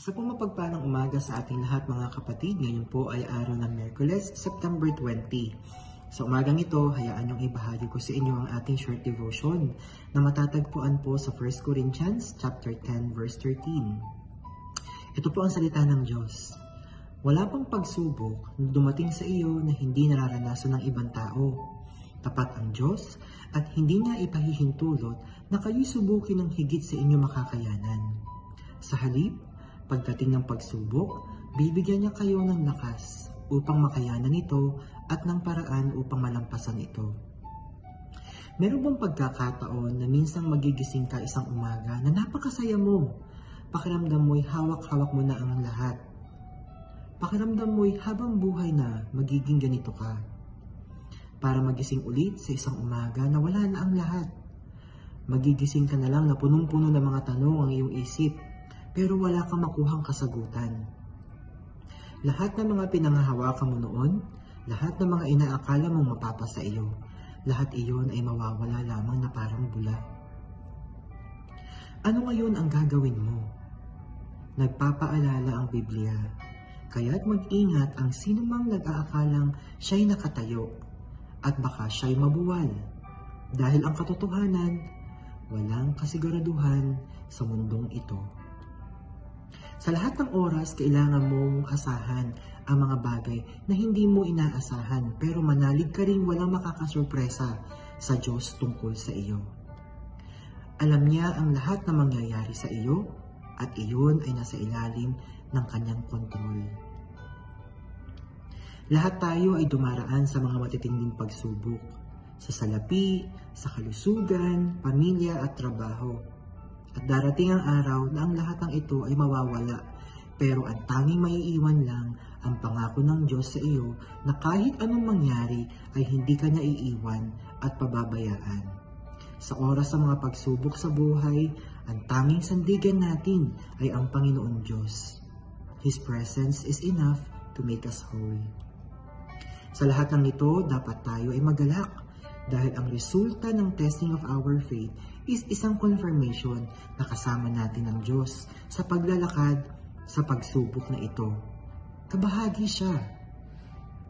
Isa pong mapagpalang umaga sa ating lahat mga kapatid. Ngayon po ay araw ng Miyerkules, September 20. Sa umagang ito, hayaan niyong ibahagi ko sa inyo ang ating short devotion na matatagpuan po sa 1 Corinthians chapter 10 verse 13. Ito po ang salita ng Diyos. Wala pang pagsubok na dumating sa iyo na hindi nararanasan ng ibang tao. Tapat ang Diyos at hindi niya ipahihintulot na kayo'y subukin ng higit sa inyo makakayanan. Sa halip, pagdating ng pagsubok, bibigyan niya kayo ng lakas upang makayanan ito at ng paraan upang malampasan ito. Meron bang pagkakataon na minsang magigising ka isang umaga na napakasaya mo? Pakiramdam mo'y hawak-hawak mo na ang lahat. Pakiramdam mo'y habang buhay na magiging ganito ka. Para magising ulit sa isang umaga na wala na ang lahat. Magigising ka na lang na punong-puno ng mga tanong ang iyong isip, pero wala kang makuhang kasagutan. Lahat ng mga pinanghahawakan mo noon, lahat ng mga inaakala mong mapapasa iyo, lahat iyon ay mawawala lamang na parang bula. Ano ngayon ang gagawin mo? Nagpapaalala ang Biblia, kaya't mag-ingat ang sinumang nag-aakalang siya'y nakatayo at baka siya'y mabuwal. Dahil ang katotohanan, walang kasiguraduhan sa mundong ito. Sa lahat ng oras, kailangan mong asahan ang mga bagay na hindi mo inaasahan, pero manalig ka rin walang makakasurpresa sa Diyos tungkol sa iyo. Alam niya ang lahat na mangyayari sa iyo at iyon ay nasa ilalim ng kanyang kontrol. Lahat tayo ay dumaraan sa mga matitinding pagsubok, sa salapi, sa kalusugan, pamilya at trabaho. At darating ang araw na ang lahat ng ito ay mawawala, pero ang tanging maiiwan lang ang pangako ng Diyos sa iyo na kahit anong mangyari ay hindi ka niya iiwan at pababayaan. Sa oras ng mga pagsubok sa buhay, ang tanging sandigan natin ay ang Panginoon Diyos. His presence is enough to make us whole. Sa lahat ng ito, dapat tayo ay magalak dahil ang resulta ng testing of our faith is isang confirmation na kasama natin ang Diyos sa paglalakad sa pagsubok na ito. Kabahagi siya.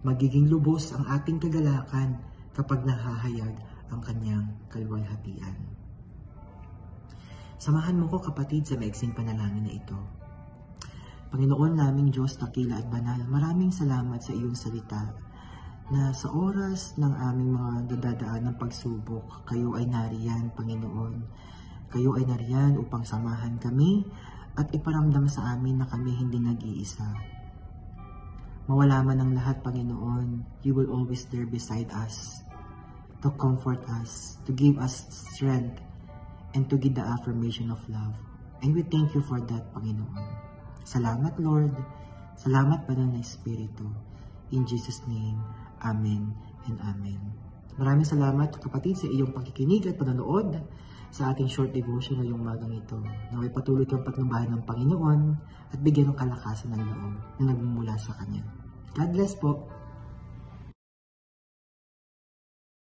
Magiging lubos ang ating kagalakan kapag nahahayag ang kanyang kaluwalhatian. Samahan mo ko kapatid sa maiksing panalangin na ito. Panginoon naming Diyos, dakila at banal, maraming salamat sa iyong salita na sa oras ng aming mga dadadaan ng pagsubok, kayo ay nariyan, Panginoon. Kayo ay nariyan upang samahan kami at iparamdam sa amin na kami hindi nag-iisa. Mawala man ang lahat, Panginoon, you will always there beside us, to comfort us, to give us strength, and to give the affirmation of love. And we thank you for that, Panginoon. Salamat, Lord. Salamat, Banal na Espiritu. In Jesus' name, Amen and Amen. Maraming salamat kapatid sa iyong pakikinig at panonood sa ating short devotion ngayong umagang ito. Naway patuloy kang patnubayan ng Panginoon at bigyan ng kalakasan ng loob na nagmumula sa Kanya. God bless po.